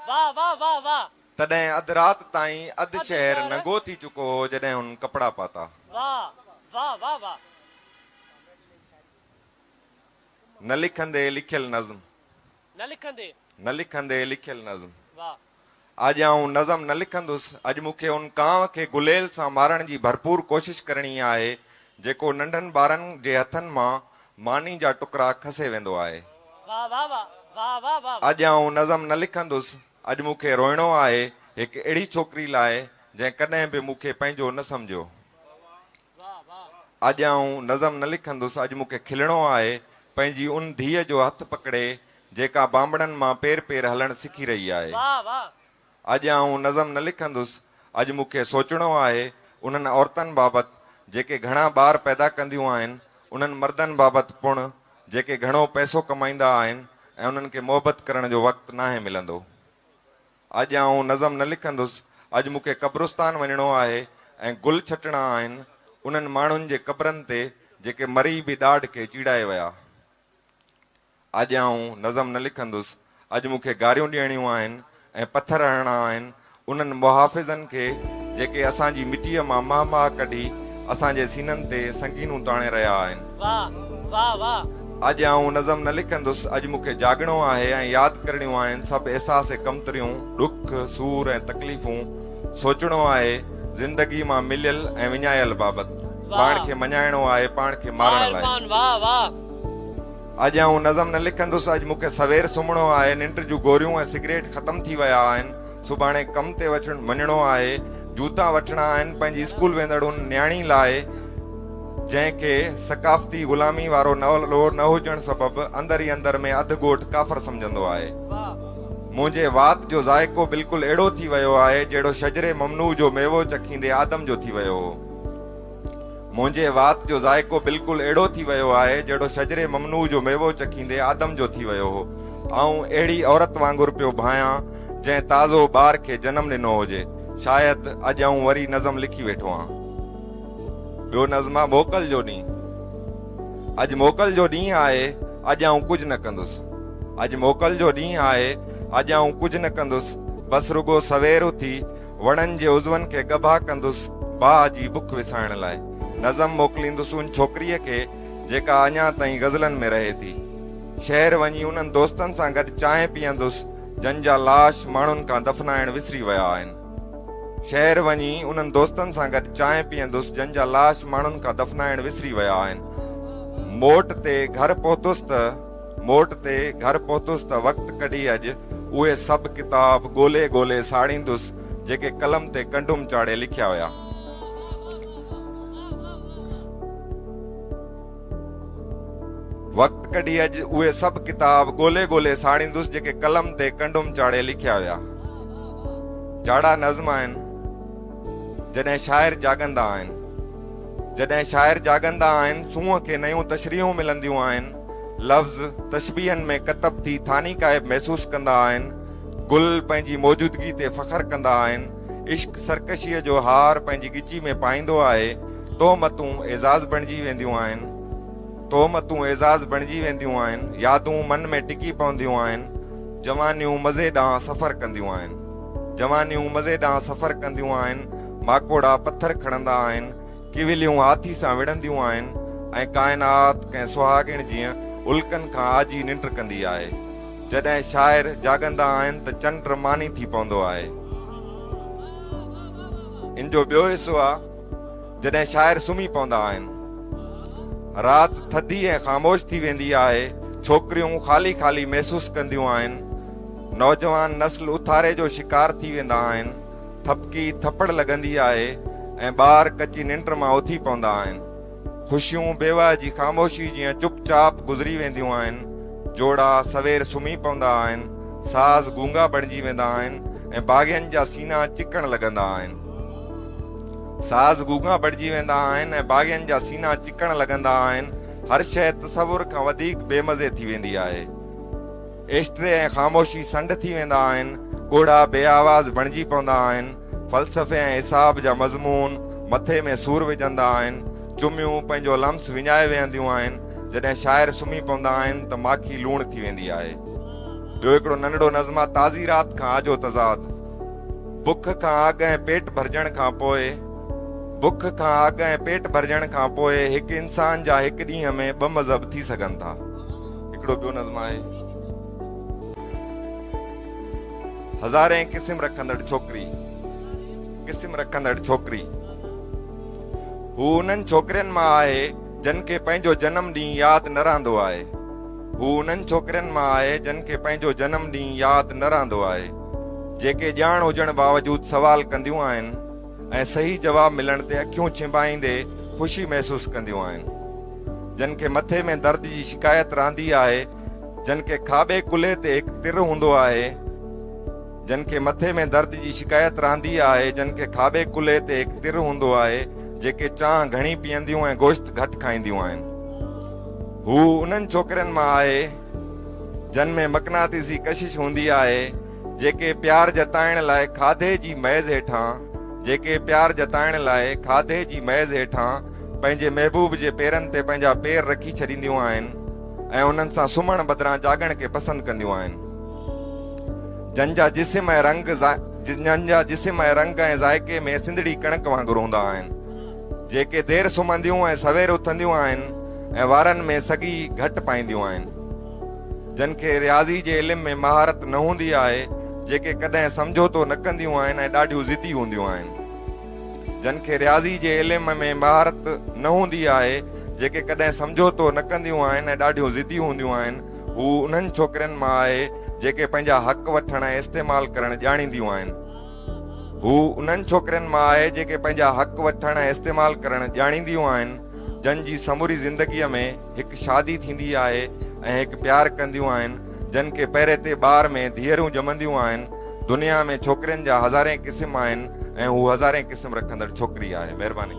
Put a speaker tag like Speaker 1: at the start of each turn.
Speaker 1: वाह वाह वाह वाह
Speaker 2: तॾहिं अधु राति ताईं अधु शहर नंगो थी चुको हो जॾहिं हुन कपिड़ा पाता।
Speaker 1: वाह वाह वाह वाह
Speaker 2: न लिखंदे लिखियल नज़्म,
Speaker 1: न
Speaker 2: लिखंदे लिखियल नज़्म।
Speaker 1: वाह
Speaker 2: अॼु आऊं नज़म न लिखंदुसि, अॼु मूंखे उन कांव खे गुलेल सां मारण जी भरपूर कोशिश करणी आहे जेको नंढनि ॿारनि जे हथनि मां मानी जा टुकड़ा खसे वेंदो आहे।
Speaker 1: वाह वाह वाह वाह वाह वाह
Speaker 2: अॼु आऊं नज़म न लिखंदुसि, अॼु मूंखे रोइणो आहे हिकु अहिड़ी छोकिरी लाइ जंहिं कॾहिं बि मूंखे पंहिंजो न सम्झो। अॼु आऊं नज़म न लिखंदुसि, अॼु मूंखे खिलणो आहे पंहिंजी उन धीअ जो हथु पकड़े जेका बांबड़नि मां पेर पेर हलणु सिखी रही आहे। अॼु आऊं नज़म न लिखंदुसि, अॼु मूंखे सोचणो आहे उन्हनि औरतुनि बाबति जेके घणा ॿार पैदा कंदियूं आहिनि, उन्हनि मर्दनि बाबति पुण जेके घणो पैसो कमाईंदा आहिनि ऐं उन्हनि खे मोहबत करण जो वक़्तु नाहे मिलंदो। अॼु आऊं नज़म न लिखंदुसि, अॼु मूंखे कब्रिस्तान वञिणो आहे ऐं गुल छटणा आहिनि उन्हनि माण्हुनि जे क़बरनि ते जेके मरी बि ॾाढ खे चीड़ाए विया। अॼु आऊं नज़म न लिखंदुसि, अॼु मूंखे गारियूं ॾियणियूं आहिनि ऐं पथर हणणा आहिनि उन्हनि मुहाफ़िज़नि खे जेके असांजी मिटीअ मां माह माह कढी असांजे सीननि ते संगीनूं ताणे रहिया आहिनि। अॼु आऊं नज़म न लिखंदुसि, अॼु मूंखे जाॻणो आहे ऐं यादि करणियूं आहिनि सभु अहसास कमतरियूं, ॾुख सूर ऐं तकलीफ़ूं। सोचणो आहे ज़िंदगी मां मिलियल ऐं विञायल बाबति, पाण खे मञाइणो आहे पाण खे मारण लाइ। अॼु आऊं नज़म न लिखंदुसि, अॼु मूंखे सवेर सुम्हणो आहे, निंड जूं गोरियूं ऐं सिगरेट ख़तम थी विया आहिनि, सुभाणे कम ते वञिणो आहे, जूता वठणा आहिनि पंहिंजी स्कूल वेंदड़ उन न्याणी लाइ जंहिंखे सकाफ़ती ग़ुलामी वारो न हुजण सबबि अंदर ई अंदर में अधु ॻोठ काफ़र सम्झंदो आहे। मुंहिंजे वात जो ज़ाइको बिल्कुलु अहिड़ो थी वियो आहे जहिड़ो शजरे ममनू जो मेवो चखींदे आदम जो थी वियो हो। मुंहिंजे वात जो ज़ाइको बिल्कुलु अहिड़ो थी वियो आहे जहिड़ो शजरे ममनू जो मेवो चखींदे आदम जो थी वियो हो। ऐं अहिड़ी औरत वांगुरु पियो भायां जंहिं ताज़ो ॿार खे जनमु ॾिनो हुजे। शायदि अॼु आऊं वरी नज़म लिखी वेठो आहियां। ॿियो नज़म मोकल जो ॾींहुं। अॼु मोकल जो ॾींहुं आहे, अॼु आऊं कुझु न कंदुसि। अॼु मोकल जो ॾींहुं आहे, अॼु आऊं कुझु न कंदुसि, बसि रुगो सवेर उथी वणनि जे उज़वनि खे गबा कंदुसि भाउ जी बुख विसाइण लाइ। नज़म मोकिलींदुसि उन छोकिरीअ खे जेका अञा ताईं गज़लनि में रहे थी। शहर वञी उन्हनि दोस्तनि सां गॾु चांहि पीअंदुसि जंहिंजा लाश माण्हुनि खां दफ़नाइण विसरी विया आहिनि। शहर वञी उन्हनि दोस्तनि सां गॾु चांहि पीअंदुसि जंहिंजा लाश माण्हुनि खां दफ़नाइण विसरी विया आहिनि। मोट ते घर पहुतुसि त वक़्तु कढी अॼु उहे सभु किताब ॻोल्हे ॻोल्हे साड़ींदुसि जेके कलम ते कंडुम चाढ़े लिखिया हुया। वक़्तु कढी अॼु उहे सभु किताब ॻोल्हे ॻोल्हे साड़ींदुसि जेके कलम ते कंडुम चाढ़े लिखिया हुया। जाड़ा नज़्म आहिनि जॾहिं शाइर जाॻंदा आहिनि। जॾहिं शाइर जाॻंदा आहिनि सूंहं खे नयूं तशरीहूं मिलंदियूं आहिनि, लफ़्ज़ तशबीहनि में कतब थी थानी काइब महसूसु कंदा आहिनि, गुल पंहिंजी मौजूदगी ते फ़ख्र कंदा आहिनि, इश्क सरकशीअ जो हार पंहिंजी गिची में पाईंदो आहे, तोहमतूं एज़ाज़ बणिजी वेंदियूं आहिनि, यादूं मन में टिकी पवंदियूं आहिनि, जवानियूं मज़े ॾांहुं सफ़र कंदियूं आहिनि, माकोड़ा पत्थर खणंदा आहिनि, किविलियूं हाथी सां विढ़ंदियूं आहिनि ऐं काइनात कंहिं सुहागिण जीअं उल्कनि खां आजी निंड कंदी आहे। जॾहिं शाइर जाॻंदा आहिनि त चंड मानी थी पवंदो आहे। इन जो ॿियो हिसो आहे जॾहिं शाइर सुम्ही पवंदा आहिनि। राति थधी ऐं ख़ामोश थी वेंदी आहे, छोकिरियूं ख़ाली ख़ाली महसूस कंदियूं आहिनि, नौजवान नस्ल उथारे जो शिकार थी वेंदा आहिनि, थपकी थपड़ लॻंदी आहे ऐं ॿार कची निंड मां उथी पवंदा आहिनि। ख़ुशियूं बेवा जी ख़ामोशी जीअं चुपचाप गुज़री वेंदियूं आहिनि, जोड़ा सवेर सुम्ही पवंदा आहिनि, साज़ गूंगा बणिजी वेंदा आहिनि ऐं बाग़ियनि जा सीना चिकण लॻंदा आहिनि। हर शइ तसवुर खां वधीक बेमज़े थी वेंदी आहे। एस्ट्रे ऐं ख़ामोशी संड थी वेंदा आहिनि, ॻोढ़ा बेआवाज़ बणिजी पवंदा आहिनि, फ़लसफ़े ऐं हिसाब जा मज़मून मथे में सूर विझंदा आहिनि, चुमियूं पंहिंजो लम्स विञाए वेहंदियूं आहिनि। जॾहिं शाइर सुम्ही पवंदा आहिनि त माखी लूण थी वेंदी आहे। ॿियो हिकिड़ो नंढड़ो नज़्म आहे, ताज़ी रात खां आजो तज़ाद। बुख खां अॻु ऐं पेट भरजण खां पोइ, बुख खां अॻु ऐं पेट भरजण खां पोइ हिकु इंसान जा हिकु ॾींहं में ॿ मज़हब थी सघनि था। हिकिड़ो ॿियो नज़्म आहे, हज़ारे क़िस्म रखंदड़ छोकिरी, क़िस्म रखंदड़ छोकिरी। हू उन्हनि छोकिरनि मां आहे जिन खे पंहिंजो जनम ॾींहुं यादि न रहंदो आहे। हू उन्हनि छोकिरनि मां आहे जिन खे पंहिंजो जनम ॾींहुं यादि न रहंदो आहे, जेके ॼाण हुजण बावजूदि सवाल कंदियूं आहिनि ऐं सही जवाब मिलण ते अखियूं छिंबाईंदे ख़ुशी महसूसु कंदियूं आहिनि। जिन खे मथे में दर्द जी शिकायत रहंदी आहे, जिन खे खाॿे कुल्हे ते हिकु तिर हूंदो आहे, जिन खे मथे में दर्द जी शिकायत रहंदी आहे, जिन खे खाॿे कुल्हे ते हिकु तिर हूंदो आहे, जेके चांहि घणी पीअंदियूं ऐं गोश्त घटि खाईंदियूं आहिनि। हू उन्हनि छोकिरनि मां आहे जिन में मक़नातीसी कशिश हूंदी आहे, जेके प्यार जताइण लाइ खाधे जी मैज़ हेठां, जेके प्यार जताइण लाइ खाधे जी मैज़ हेठां पंहिंजे महबूब जे पेरनि ते पंहिंजा पेर रखी छॾींदियूं आहिनि ऐं उन्हनि सां सुम्हण बदिरां जागण खे पसंदि कंदियूं आहिनि। जन जा जिस्म ऐं रंग ऐं ज़ाइके में सिंधड़ी कणक वांगुरु हूंदा आहिनि, जेके देरि सुम्हंदियूं ऐं सवेर उथंदियूं आहिनि ऐं वारनि में सगी घटि पाईंदियूं आहिनि। जिन खे रियाज़ी जे इल्म में महारत न हूंदी आहे, जेके कॾहिं समझोतो न कंदियूं आहिनि ऐं ॾाढियूं ज़िदी हूंदियूं आहिनि। जिन खे रियाज़ी जे इल्म में महारत न हूंदी आहे, जेके कॾहिं समझोतो न कंदियूं आहिनि ऐं ॾाढियूं ज़िदी हूंदियूं आहिनि। हू उन्हनि छोकिरनि मां आहे जेके पंहिंजा हक़ वठण ऐं इस्तेमालु करणु ॼाणींदियूं आहिनि। हू उन्हनि छोकिरनि मां आहे जेके पंहिंजा हक़ वठण ऐं इस्तेमालु करणु ॼाणींदियूं आहिनि, जन जी समूरी ज़िंदगीअ में हिकु शादी थींदी आहे ऐं हिकु प्यार कंदियूं आहिनि, जिन खे पहिरें ते ॿार में धीअरूं ॼमंदियूं आहिनि। दुनिया में छोकिरनि जा हज़ारे क़िस्म आहिनि ऐं हू हज़ारे क़िस्म रखंदड़ छोकिरी आहे। महिरबानी।